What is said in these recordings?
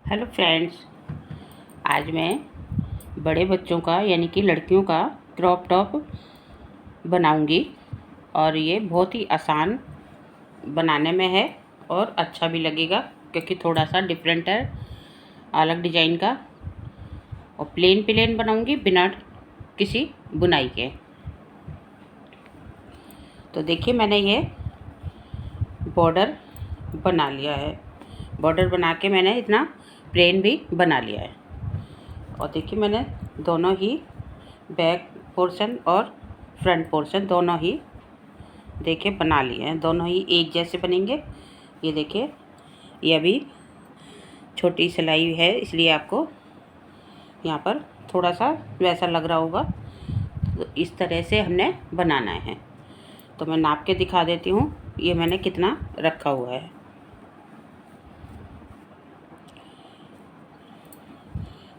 Hello friends, आज मैं बड़े बच्चों का यानी कि लड़कियों का क्रॉप टॉप बनाऊंगी। और ये बहुत ही आसान बनाने में है और अच्छा भी लगेगा क्योंकि थोड़ा सा डिफरेंट है, अलग डिजाइन का। और प्लेन प्लेन बनाऊंगी बिना किसी बुनाई के। तो देखिए, मैंने ये बॉर्डर बना लिया है। बॉर्डर बना के मैंने इतना प्लेन भी बना लिया है। और देखिए, मैंने दोनों ही बैक पोर्शन और फ्रंट पोर्शन दोनों ही देखिए बना लिए हैं। दोनों ही एक जैसे बनेंगे। ये देखिए, ये अभी छोटी सिलाई है इसलिए आपको यहाँ पर थोड़ा सा वैसा लग रहा होगा। तो इस तरह से हमने बनाना है। तो मैं नाप के दिखा देती हूँ ये मैंने कितना रखा हुआ है।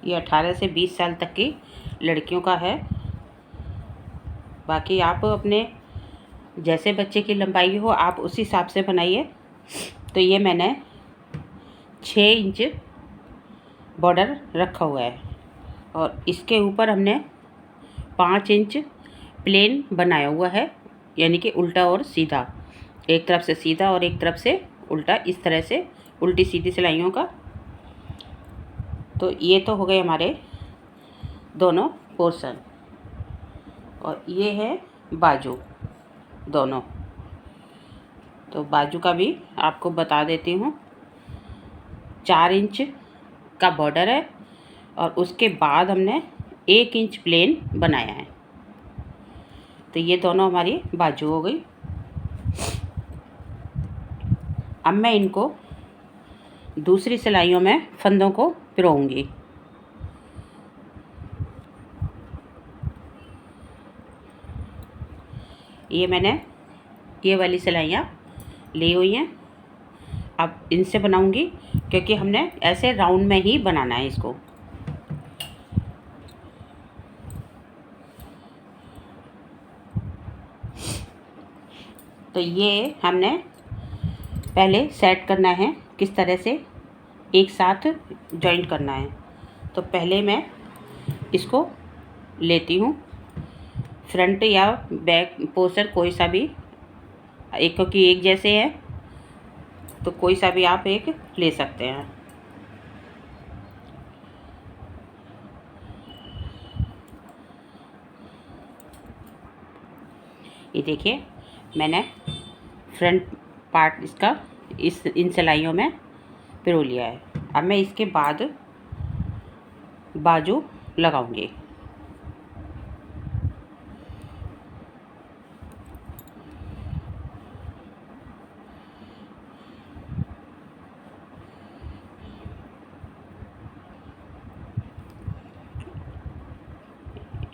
ये 18 से 20 साल तक की लड़कियों का है। बाकी आप अपने जैसे बच्चे की लंबाई हो आप उस हिसाब से बनाइए। तो ये मैंने 6 इंच बॉर्डर रखा हुआ है और इसके ऊपर हमने 5 इंच प्लेन बनाया हुआ है, यानी कि उल्टा और सीधा। एक तरफ से सीधा और एक तरफ से उल्टा, इस तरह से उल्टी सीधी सिलाइयों का। तो ये तो हो गए हमारे दोनों पोर्शन। और ये है बाजू दोनों। तो बाजू का भी आपको बता देती हूँ। 4 इंच का बॉर्डर है और उसके बाद हमने 1 इंच प्लेन बनाया है। तो ये दोनों हमारी बाजू हो गई। अब मैं इनको दूसरी सिलाइयों में फंदों को पिरोऊंगी। ये मैंने ये वाली सिलाइयाँ ली हुई हैं। अब इनसे बनाऊंगी क्योंकि हमने ऐसे राउंड में ही बनाना है इसको। तो ये हमने पहले सेट करना है किस तरह से एक साथ जॉइंट करना है। तो पहले मैं इसको लेती हूँ, फ्रंट या बैक पोर्शन कोई सा भी, एक क्योंकि एक जैसे है तो कोई सा भी आप एक ले सकते हैं। ये देखिए, मैंने फ्रंट पार्ट इसका इन सिलाइयों में पिरो लिया है। अब मैं इसके बाद बाजू लगाऊंगी।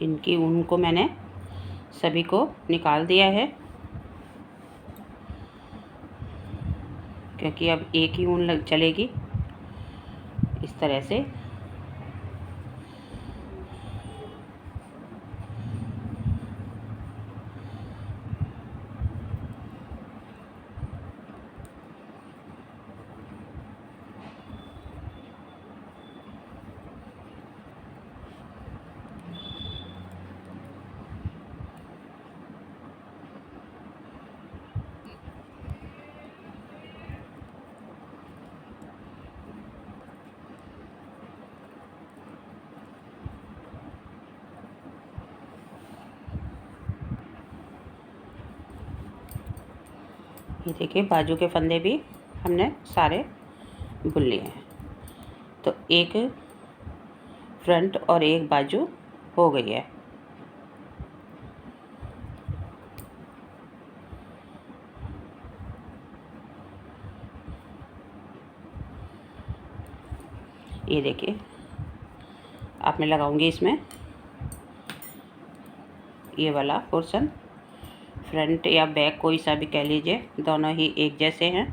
इनकी ऊन को मैंने सभी को निकाल दिया है क्योंकि अब एक ही ऊन चलेगी इस तरह से। ये देखिए, बाजू के फंदे भी हमने सारे बुन लिए हैं। तो एक फ्रंट और एक बाजू हो गई है। ये देखिए, अब मैं लगाऊंगी इसमें ये वाला पोर्शन। फ्रंट या बैक कोई सा भी कह लीजिए, दोनों ही एक जैसे हैं।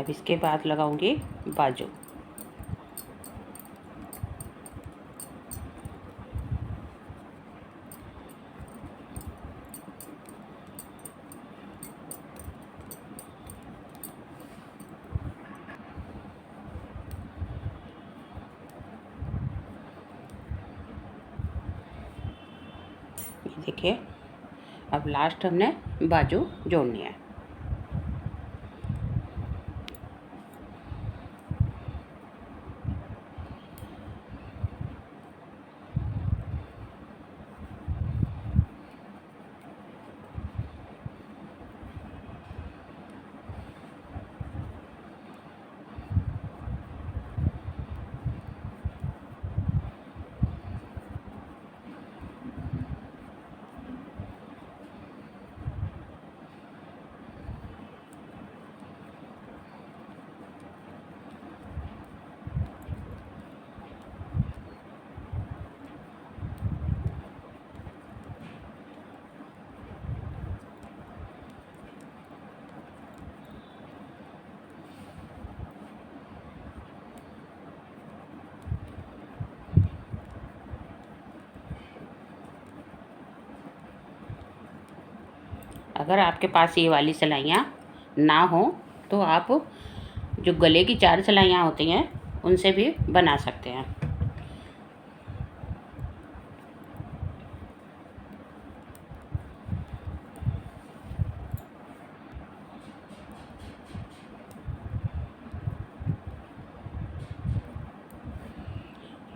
अब इसके बाद लगाऊंगी बाजू। ये देखिए, अब लास्ट हमने बाजू जोड़नी है। अगर आपके पास ये वाली सिलाइयाँ ना हो तो आप जो गले की 4 सिलाइयाँ होती हैं उनसे भी बना सकते हैं।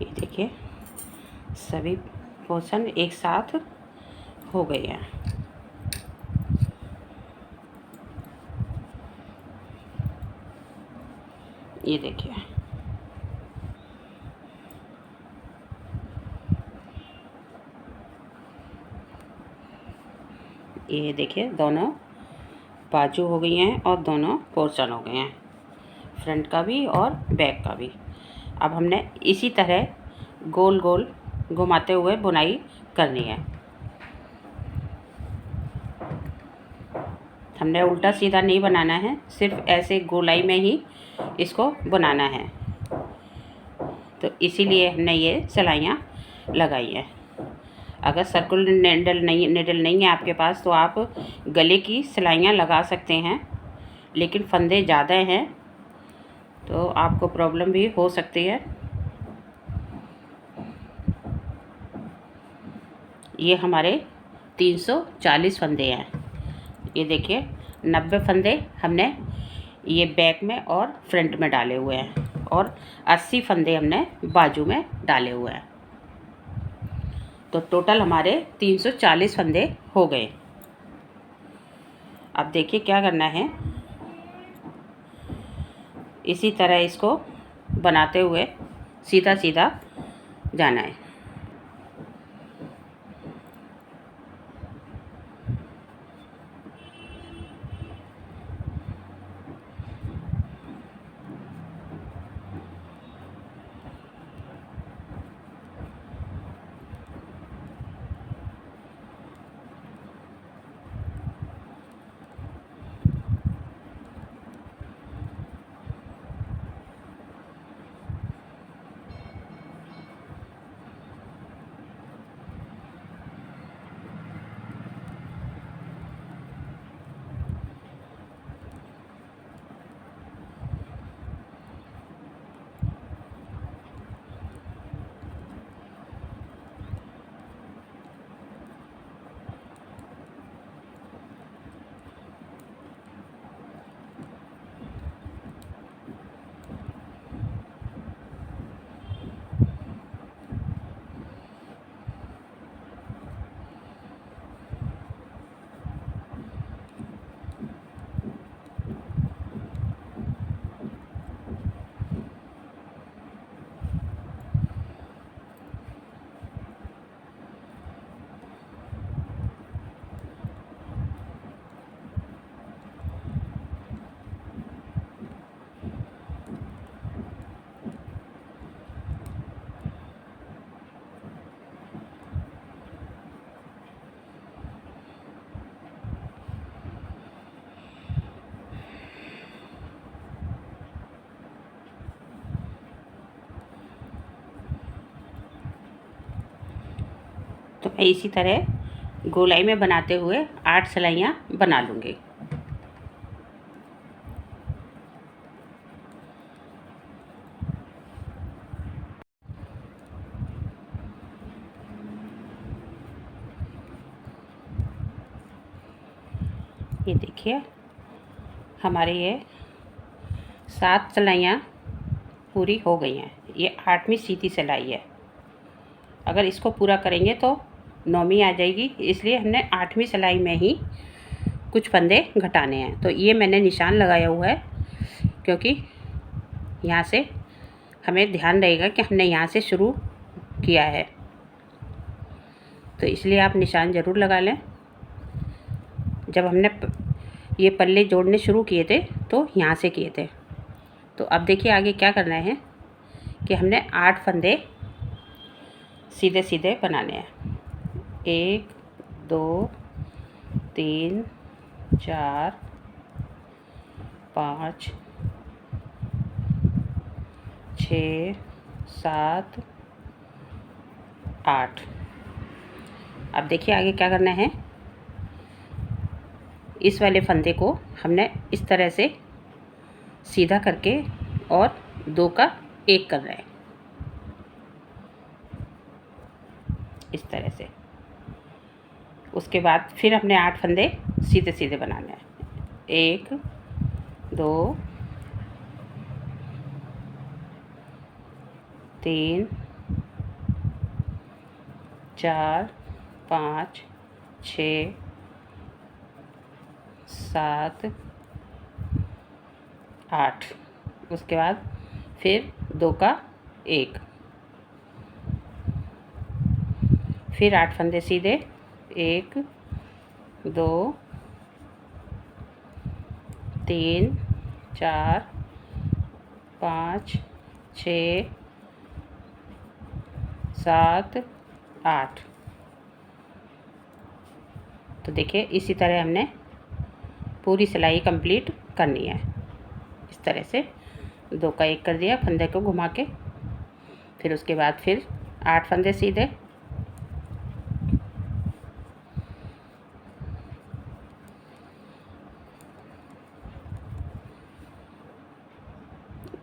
ये देखिए, सभी पोर्शन एक साथ हो गए हैं। ये देखिए, ये देखिए, दोनों बाजू हो गई हैं और दोनों पोर्शन हो गए हैं, फ्रंट का भी और बैक का भी। अब हमने इसी तरह गोल गोल घुमाते हुए बुनाई करनी है। हमने उल्टा सीधा नहीं बनाना है, सिर्फ ऐसे गोलाई में ही इसको बनाना है। तो इसीलिए हमने ये सिलाइयाँ लगाई हैं। अगर सर्कुलर निडल नहीं है आपके पास तो आप गले की सिलाइयाँ लगा सकते हैं, लेकिन फंदे ज़्यादा हैं तो आपको प्रॉब्लम भी हो सकती है। ये हमारे 340 फंदे हैं। ये देखिए, 90 फंदे हमने ये बैक में और फ्रंट में डाले हुए हैं और 80 फंदे हमने बाजू में डाले हुए हैं। तो टोटल हमारे 340 फंदे हो गए। अब देखिए क्या करना है, इसी तरह इसको बनाते हुए सीधा सीधा जाना है। मैं इसी तरह गोलाई में बनाते हुए 8 सिलाइयाँ बना लूँगी। ये देखिए हमारे ये 7 सिलाइयाँ पूरी हो गई हैं। ये 8वीं सीधी सिलाई है। अगर इसको पूरा करेंगे तो 9वीं आ जाएगी, इसलिए हमने 8वीं सिलाई में ही कुछ फंदे घटाने हैं। तो ये मैंने निशान लगाया हुआ है, क्योंकि यहाँ से हमें ध्यान रहेगा कि हमने यहाँ से शुरू किया है, तो इसलिए आप निशान ज़रूर लगा लें। जब हमने ये पल्ले जोड़ने शुरू किए थे तो यहाँ से किए थे। तो अब देखिए आगे क्या करना है कि हमने 8 फंदे सीधे सीधे बनाने हैं। 1 2 3 4 5 6 7 8। अब देखिए आगे क्या करना है। इस वाले फंदे को हमने इस तरह से सीधा करके और 2 का 1 करना है, इस तरह से। उसके बाद फिर हमने 8 फंदे सीधे सीधे बनाने हैं। 1 2 3 4 5 6 7 8। उसके बाद फिर 2 का 1, फिर 8 फंदे सीधे। 1 2 3 4 5 6 7 8। तो देखिए इसी तरह हमने पूरी सिलाई कंप्लीट करनी है। इस तरह से 2 का 1 कर दिया फंदे को घुमा के। फिर उसके बाद फिर 8 फंदे सीधे।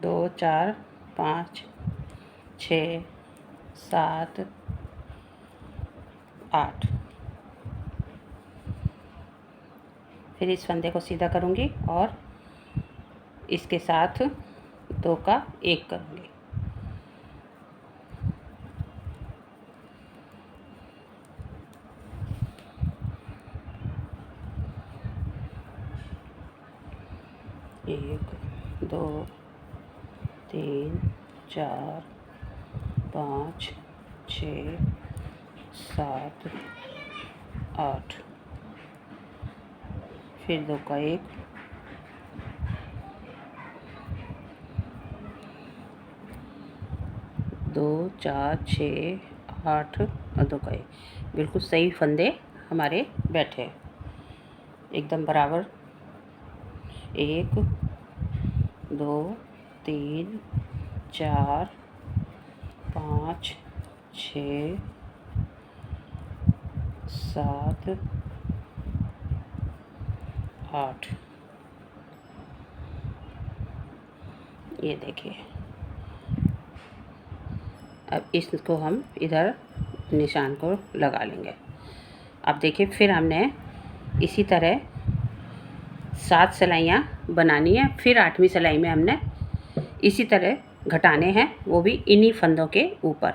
दो 4 5 6 7 8। फिर इस फंदे को सीधा करूँगी और इसके साथ 2 का 1 करूँगी। एक 2 3 4 5 6 7 8। फिर 2 का 1, दो 4 6 8 और 2 का 1। बिल्कुल सही फंदे हमारे बैठे एकदम बराबर। 1 2 3 4 5 6 7 8। ये देखिए अब इसको हम इधर निशान को लगा लेंगे। अब देखिए फिर हमने इसी तरह 7 सिलाइयाँ बनानी है। फिर 8वीं सिलाई में हमने इसी तरह घटाने हैं, वो भी इन्हीं फंदों के ऊपर।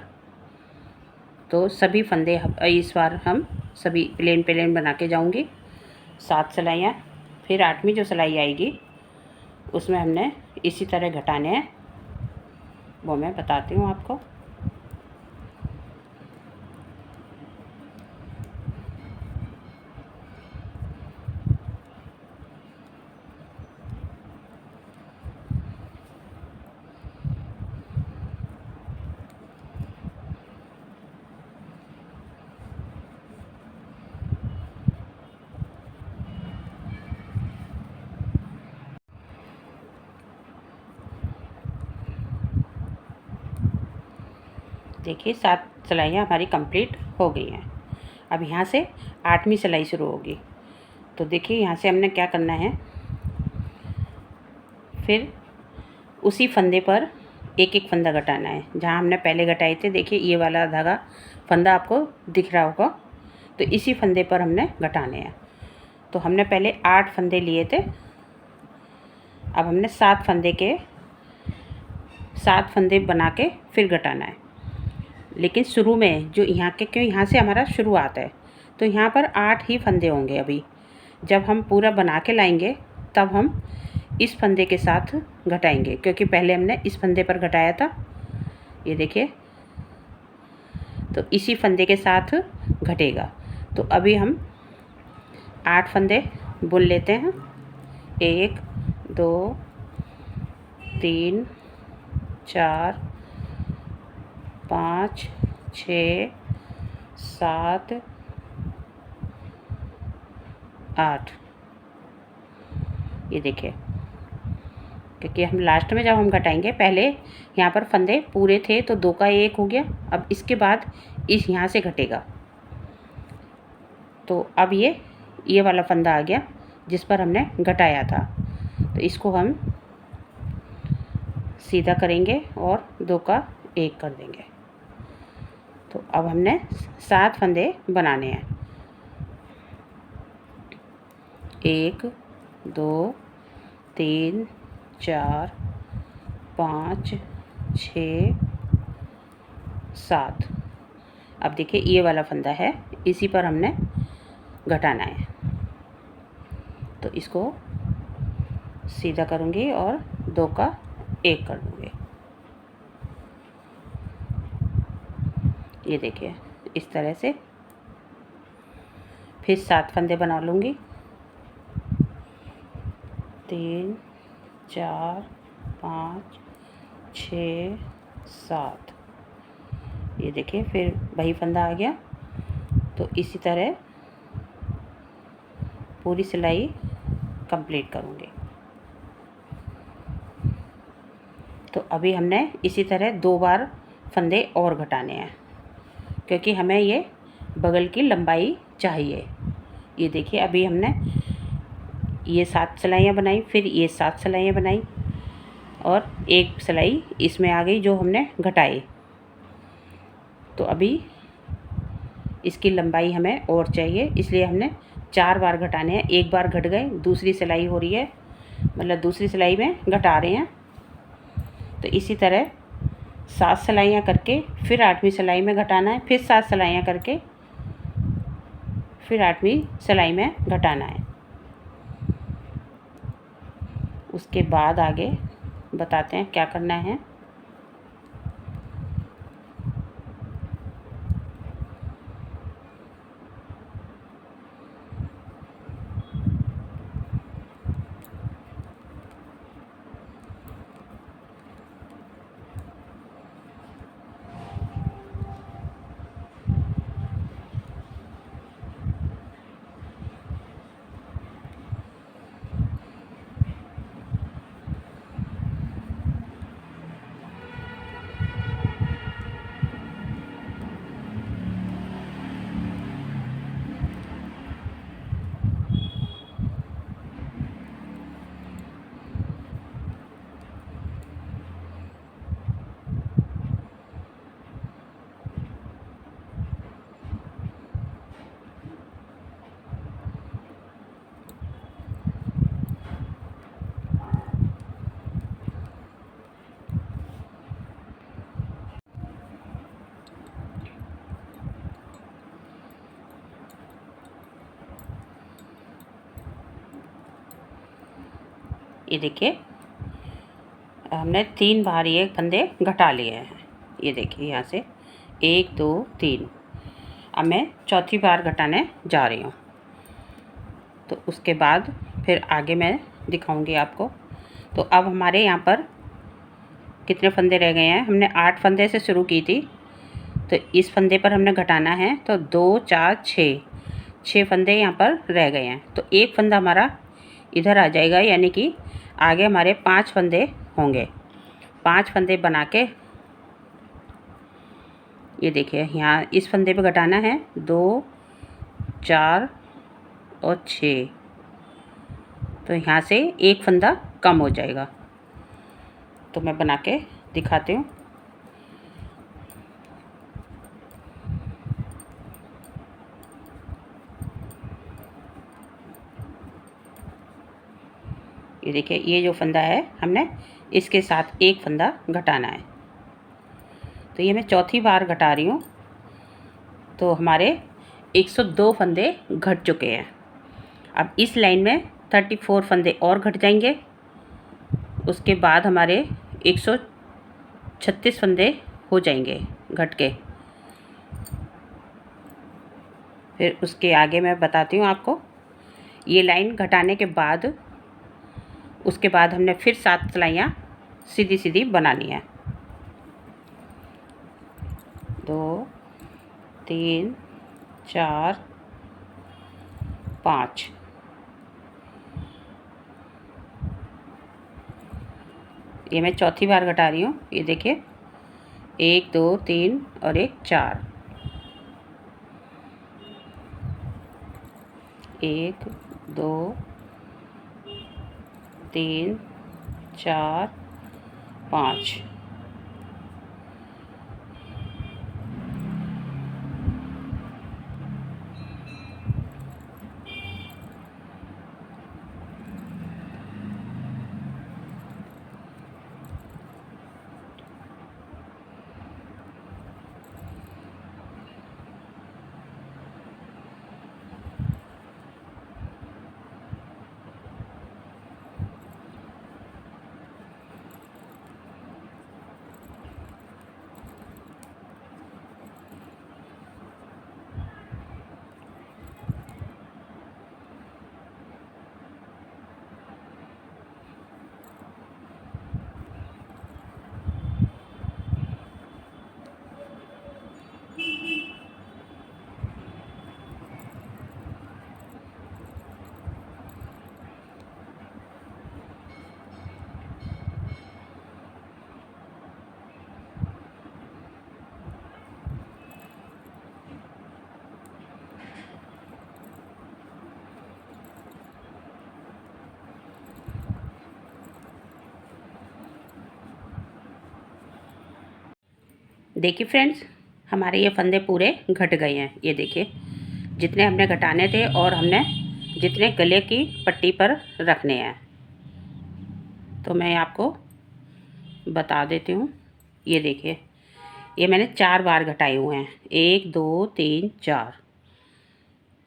तो सभी फंदे इस बार हम सभी प्लेन प्लेन बना के जाऊँगी 7 सिलाइयाँ। फिर 8वीं जो सिलाई आएगी उसमें हमने इसी तरह घटाने हैं, वो मैं बताती हूँ आपको। देखिए 7 सिलाइयाँ हमारी कंप्लीट हो गई हैं। अब यहाँ से 8वीं सिलाई शुरू होगी। तो देखिए यहाँ से हमने क्या करना है, फिर उसी फंदे पर एक एक फंदा घटाना है जहाँ हमने पहले घटाए थे। देखिए ये वाला धागा फंदा आपको दिख रहा होगा, तो इसी फंदे पर हमने घटाने हैं। तो हमने पहले 8 फंदे लिए थे, अब हमने 7 फंदे बना के फिर घटाना है। लेकिन शुरू में जो यहाँ के, क्यों यहाँ से हमारा शुरुआत है, तो यहाँ पर 8 ही फंदे होंगे। अभी जब हम पूरा बना के लाएंगे तब हम इस फंदे के साथ घटाएंगे, क्योंकि पहले हमने इस फंदे पर घटाया था। ये देखिए, तो इसी फंदे के साथ घटेगा। तो अभी हम 8 फंदे बुन लेते हैं। 1 2 3 4 5 6 7 8। ये देखिए, क्योंकि हम लास्ट में जब हम घटाएंगे, पहले यहाँ पर फंदे पूरे थे तो 2 का 1 हो गया। अब इसके बाद इस यहाँ से घटेगा, तो अब ये वाला फंदा आ गया जिस पर हमने घटाया था। तो इसको हम सीधा करेंगे और 2 का 1 कर देंगे। तो अब हमने 7 फंदे बनाने हैं। 1 2 3 4 5 6 7। अब देखिए ये वाला फंदा है, इसी पर हमने घटाना है। तो इसको सीधा करूँगी और 2 का 1 कर दूँगी। ये देखिए इस तरह से फिर 7 फंदे बना लूँगी। 3 4 5 6 7। ये देखिए फिर वही फंदा आ गया। तो इसी तरह पूरी सिलाई कंप्लीट करूँगी। तो अभी हमने इसी तरह 2 बार फंदे और घटाने हैं, क्योंकि हमें ये बगल की लंबाई चाहिए। ये देखिए अभी हमने ये 7 सिलाइयाँ बनाई, फिर ये 7 सिलाइयाँ बनाई और एक सिलाई इसमें आ गई जो हमने घटाई। तो अभी इसकी लंबाई हमें और चाहिए, इसलिए हमने 4 बार घटाने हैं। एक बार घट गए, दूसरी सिलाई हो रही है, मतलब दूसरी सिलाई में घटा रहे हैं। तो इसी तरह 7 सिलाइयाँ करके फिर 8वीं सिलाई में घटाना है, फिर 7 सिलाइयाँ करके फिर 8वीं सिलाई में घटाना है। उसके बाद आगे बताते हैं क्या करना है। ये देखिए हमने 3 बार ये फंदे घटा लिए हैं। ये देखिए यहाँ से 1 2 3। अब मैं चौथी बार घटाने जा रही हूँ, तो उसके बाद फिर आगे मैं दिखाऊंगी आपको। तो अब हमारे यहाँ पर कितने फंदे रह गए हैं। हमने 8 फंदे से शुरू की थी, तो इस फंदे पर हमने घटाना है। तो 2 4 6 फंदे यहाँ पर रह गए हैं। तो एक फंदा हमारा इधर आ जाएगा, यानी कि आगे हमारे 5 फंदे होंगे। 5 फंदे बना के ये देखिए यहाँ इस फंदे पे घटाना है। 2 4 और 6, तो यहाँ से एक फंदा कम हो जाएगा। तो मैं बना के दिखाती हूँ। ये देखिए, ये जो फंदा है हमने इसके साथ एक फंदा घटाना है। तो ये मैं चौथी बार घटा रही हूँ। तो हमारे 102 फंदे घट चुके हैं। अब इस लाइन में 34 फंदे और घट जाएंगे। उसके बाद हमारे 136 फंदे हो जाएंगे घट के। फिर उसके आगे मैं बताती हूँ आपको। ये लाइन घटाने के बाद उसके बाद हमने फिर 7 सिलाइयाँ सीधी सीधी बनानी है। 2 3 4 5, ये मैं चौथी बार घटा रही हूँ। ये देखिए, 1 2 3 और एक 4, 1 2 3 4 5। देखिए फ्रेंड्स, हमारे ये फंदे पूरे घट गए हैं। ये देखिए, जितने हमने घटाने थे और हमने जितने गले की पट्टी पर रखने हैं। तो मैं आपको बता देती हूँ। ये देखिए, ये मैंने 4 बार घटाए हुए हैं, 1 2 3 4।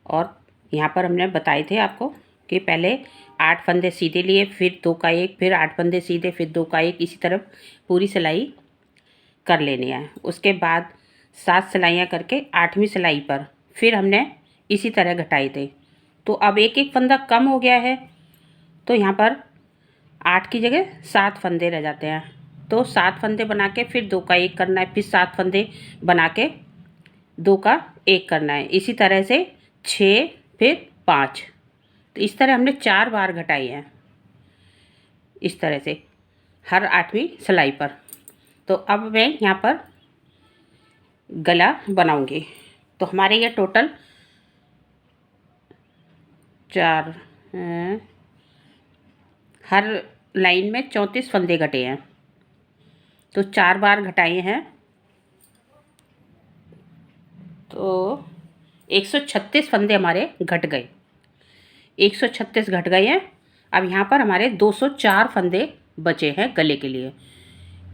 और यहाँ पर हमने बताए थे आपको कि पहले 8 फंदे सीधे लिए, फिर 2 का 1, फिर 8 फंदे सीधे, फिर 2 का 1, इसी तरह पूरी सिलाई कर लेनी है। उसके बाद 7 सिलाइयाँ करके 8वीं सिलाई पर फिर हमने इसी तरह घटाए थे। तो अब एक एक फंदा कम हो गया है, तो यहाँ पर 8 की जगह 7 फंदे रह जाते हैं। तो 7 फंदे बना के फिर 2 का 1 करना है, फिर 7 फंदे बना के 2 का 1 करना है। इसी तरह से 6 फिर 5। तो इस तरह हमने 4 बार घटाई हैं, इस तरह से हर 8वीं सिलाई पर। तो अब मैं यहाँ पर गला बनाऊंगी। तो हमारे ये टोटल 4 हर लाइन में 34 फंदे घटे हैं। तो 4 बार घटाए हैं, तो 136 फंदे हमारे घट गए। 136 घट गए हैं। अब यहाँ पर हमारे 204 फंदे बचे हैं गले के लिए,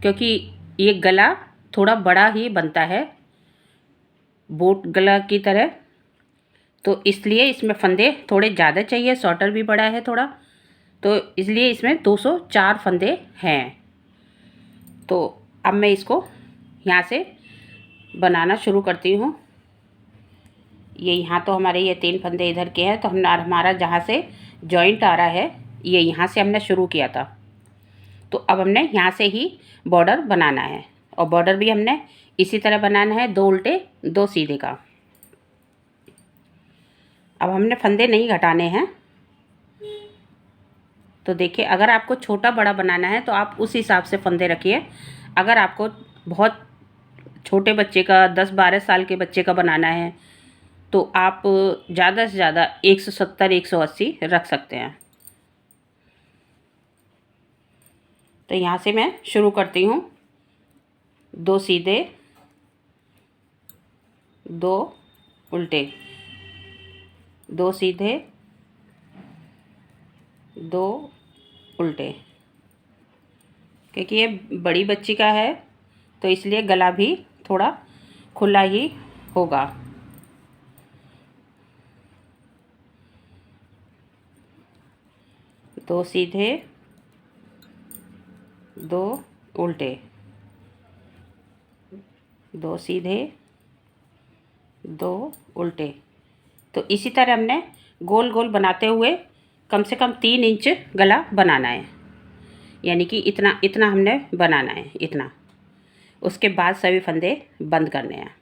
क्योंकि ये गला थोड़ा बड़ा ही बनता है, बोट गला की तरह। तो इसलिए इसमें फंदे थोड़े ज़्यादा चाहिए, शॉर्टर भी बड़ा है थोड़ा, तो इसलिए इसमें 204 फंदे हैं। तो अब मैं इसको यहाँ से बनाना शुरू करती हूँ। ये यहाँ तो हमारे ये 3 फंदे इधर के हैं, तो हमारा जहाँ से जॉइंट आ रहा है ये यहाँ से हमने शुरू किया था। तो अब हमने यहाँ से ही बॉर्डर बनाना है, और बॉर्डर भी हमने इसी तरह बनाना है, 2 उल्टे 2 सीधे का। अब हमने फंदे नहीं घटाने हैं। तो देखिए, अगर आपको छोटा बड़ा बनाना है तो आप उस हिसाब से फंदे रखिए। अगर आपको बहुत छोटे बच्चे का 10-12 साल के बच्चे का बनाना है तो आप ज़्यादा से ज़्यादा 170 180 रख सकते हैं। तो यहाँ से मैं शुरू करती हूँ। 2 सीधे, 2 उल्टे, 2 सीधे, 2 उल्टे। क्योंकि ये बड़ी बच्ची का है तो इसलिए गला भी थोड़ा खुला ही होगा। दो सीधे, 2 उल्टे, 2 सीधे, 2 उल्टे। तो इसी तरह हमने गोल गोल बनाते हुए कम से कम 3 इंच गला बनाना है, यानी कि इतना इतना हमने बनाना है, इतना। उसके बाद सभी फंदे बंद करने हैं।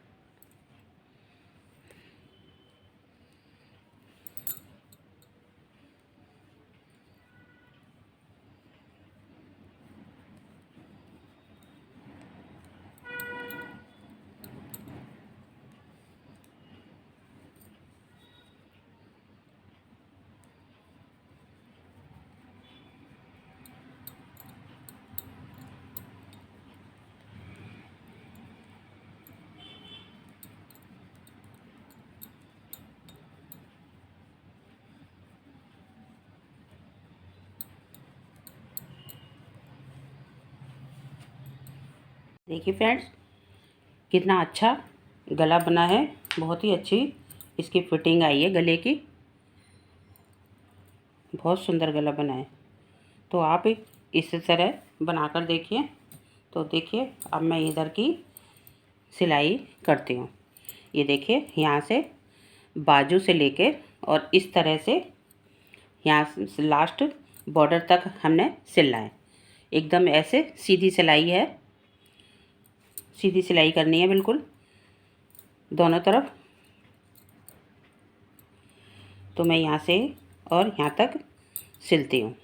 देखिए फ्रेंड्स, कितना अच्छा गला बना है। बहुत ही अच्छी इसकी फिटिंग आई है गले की। बहुत सुंदर गला बना है। तो आप इस तरह बनाकर देखिए। तो देखिए, अब मैं इधर की सिलाई करती हूँ। ये देखिए, यहाँ से बाजू से लेके और इस तरह से यहाँ से लास्ट बॉर्डर तक हमने सिलना है। एकदम ऐसे सीधी सिलाई है, सीधी सिलाई करनी है बिल्कुल दोनों तरफ। तो मैं यहाँ से और यहाँ तक सिलती हूँ।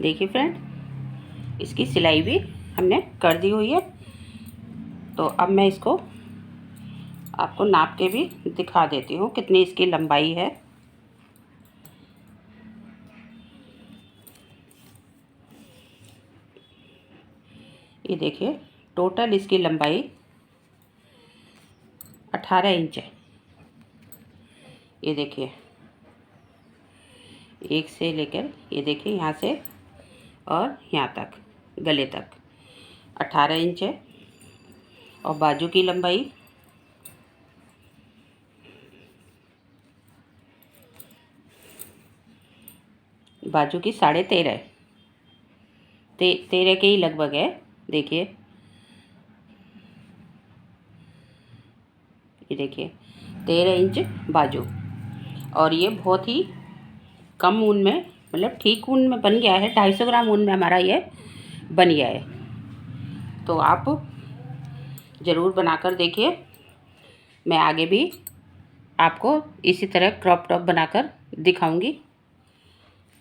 देखिए फ्रेंड, इसकी सिलाई भी हमने कर दी हुई है। तो अब मैं इसको आपको नाप के भी दिखा देती हूँ कितनी इसकी लंबाई है। ये देखिए, टोटल इसकी लंबाई 18 इंच है। ये देखिए, एक से लेकर ये देखिए यहाँ से और यहाँ तक गले तक 18 इंच है। और बाजू की लंबाई बाजू की 13.5 13 के ही लगभग है। देखिए, ये देखिए 13 इंच बाजू। और ये बहुत ही कम ऊन में, मतलब ठीक ऊन में बन गया है। 250 ग्राम ऊन में हमारा ये बन गया है। तो आप ज़रूर बनाकर देखिए। मैं आगे भी आपको इसी तरह क्रॉप टॉप बनाकर दिखाऊंगी।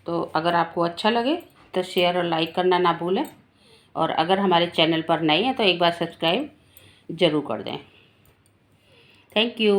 तो अगर आपको अच्छा लगे तो शेयर और लाइक करना ना भूलें। और अगर हमारे चैनल पर नए हैं तो एक बार सब्सक्राइब ज़रूर कर दें। Thank you.